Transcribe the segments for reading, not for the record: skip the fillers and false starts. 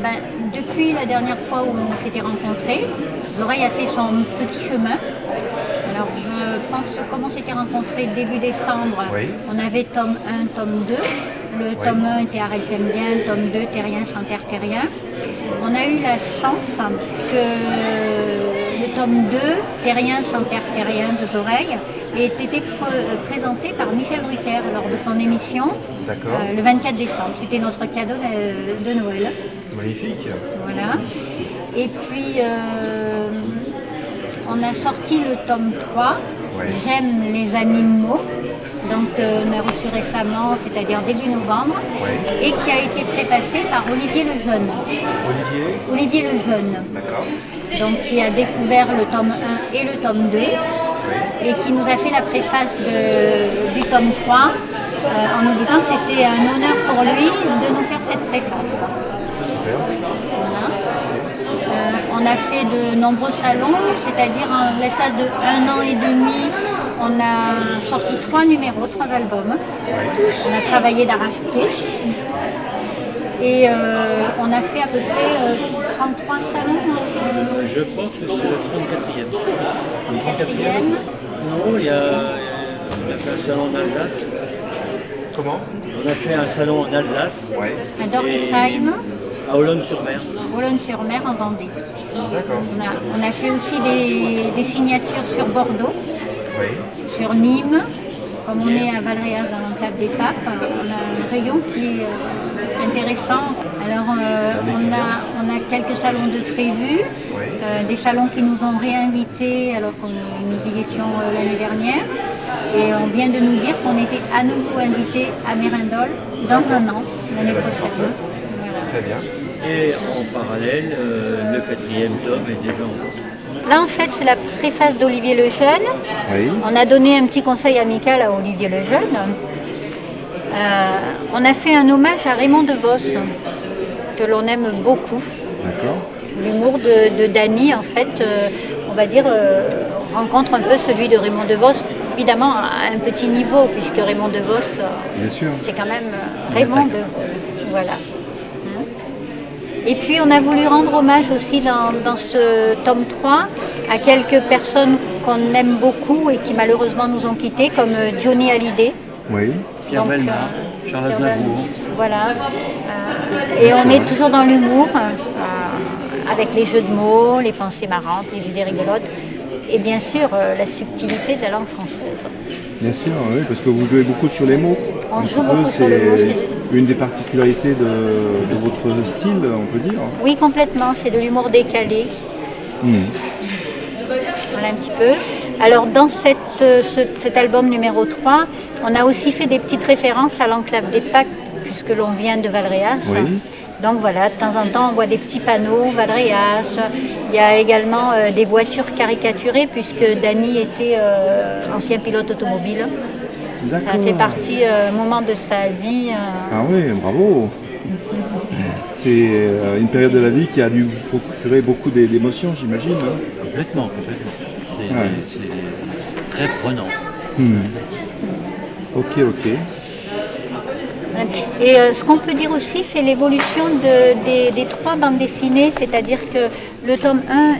Ben, depuis la dernière fois où on s'était rencontrés, Zoreille a fait son petit chemin. Alors je pense que comme on s'était rencontrés début décembre, Oui. on avait tome 1, tome 2. Le tome 1 était Arrête j'aime bien, le tome 2 Terrien sans terre terrien. On a eu la chance que le tome 2, Terrien sans terre terrien de Zoreille, ait été présenté par Michel Drucker lors de son émission le 24 décembre. C'était notre cadeau de Noël. Magnifique. Voilà. Et puis on a sorti le tome 3, J'aime les animaux. Donc on a reçu récemment, c'est-à-dire début novembre, et qui a été préfacé par Olivier Lejeune. Olivier Lejeune. D'accord. Donc qui a découvert le tome 1 et le tome 2, et qui nous a fait la préface du tome 3 en nous disant que c'était un honneur pour lui de nous faire cette préface. Super. Voilà. On a fait de nombreux salons, c'est-à-dire en l'espace de 1 an et demi, on a sorti 3 numéros, 3 albums. On a travaillé d'arrache-pied. Et on a fait à peu près 33 salons. Je pense que c'est le 34e. Le 34e. Non, on a fait un salon en Alsace. Comment? On a fait un salon en Alsace. À Dorlisheim. À Olonne-sur-Mer. Olonne-sur-Mer en Vendée. D'accord. On a fait aussi des signatures sur Bordeaux, sur Nîmes. Comme on est à Valréas dans l'enclave des Papes, on a un rayon qui est intéressant. Alors on a quelques salons de prévus, des salons qui nous ont réinvités alors que nous y étions l'année dernière. Et on vient de nous dire qu'on était à nouveau invités à Mérindol dans un an, l'année prochaine. Voilà. Très bien. Et en parallèle, le 4e tome est déjà en cours. Là, en fait, c'est la préface d'Olivier Lejeune. On a donné un petit conseil amical à Olivier Lejeune. On a fait un hommage à Raymond DeVos, que l'on aime beaucoup. D'accord. L'humour de Dany, en fait, on va dire, rencontre un peu celui de Raymond DeVos. Évidemment, à un petit niveau, puisque Raymond DeVos, c'est quand même Raymond DeVos. Voilà. Et puis on a voulu rendre hommage aussi dans ce tome 3 à quelques personnes qu'on aime beaucoup et qui malheureusement nous ont quittés, comme Johnny Hallyday. Pierre Bellemare, Charles Aznavour. Voilà. Et on est toujours dans l'humour, avec les jeux de mots, les pensées marrantes, les idées rigolotes, et bien sûr la subtilité de la langue française. Bien sûr, oui, parce que vous jouez beaucoup sur les mots. On joue beaucoup sur les mots. C'est une des particularités de votre style, on peut dire. Oui, complètement. C'est de l'humour décalé. Voilà un petit peu. Alors dans cet album numéro 3, on a aussi fait des petites références à l'enclave des Papes, puisque l'on vient de Valréas. Donc voilà, de temps en temps, on voit des petits panneaux, Valréas. Il y a également des voitures caricaturées, puisque Dany était ancien pilote automobile. Ça fait partie un moment de sa vie. Ah oui, bravo. C'est une période de la vie qui a dû procurer beaucoup d'émotions, j'imagine. Complètement. C'est très prenant. Ok. Et ce qu'on peut dire aussi, c'est l'évolution des 3 bandes dessinées, c'est-à-dire que le tome 1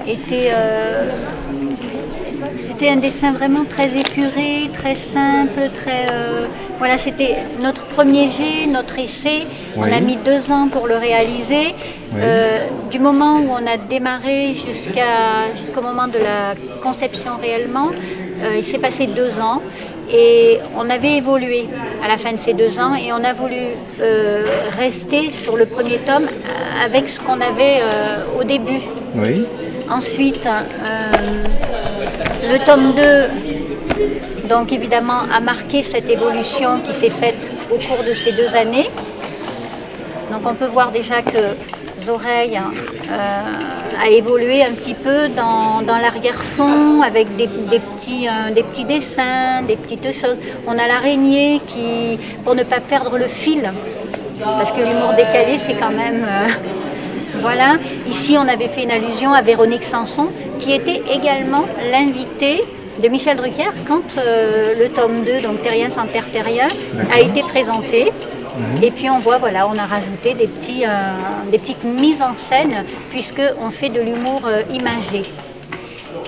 c'était un dessin vraiment très épuré, très simple, voilà, c'était notre premier jet, notre essai. On a mis 2 ans pour le réaliser. Du moment où on a démarré jusqu'au moment de la conception réellement, il s'est passé 2 ans. Et on avait évolué à la fin de ces 2 ans et on a voulu rester sur le premier tome avec ce qu'on avait au début. Ensuite, le tome 2, donc évidemment, a marqué cette évolution qui s'est faite au cours de ces 2 années. Donc on peut voir déjà que Zoreille a évolué un petit peu dans l'arrière-fond avec des petits dessins, des petites choses. On a l'araignée qui, pour ne pas perdre le fil, parce que l'humour décalé c'est quand même... voilà. Ici on avait fait une allusion à Véronique Sanson qui était également l'invitée de Michel Drucker quand le tome 2, donc Terrien sans terre terrien, a été présenté. Et puis on voit, voilà, on a rajouté des petites mises en scène, puisqu'on fait de l'humour imagé.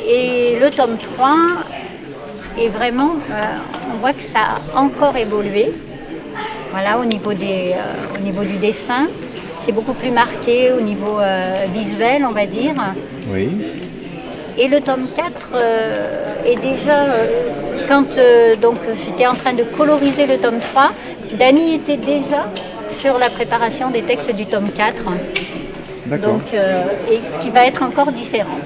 Et le tome 3 est vraiment, on voit que ça a encore évolué. Voilà, au niveau du dessin, c'est beaucoup plus marqué au niveau visuel, on va dire. Oui. Et le tome 4 est déjà, quand donc j'étais en train de coloriser le tome 3, Dany était déjà sur la préparation des textes du tome 4, D'accord. donc, et qui va être encore différent.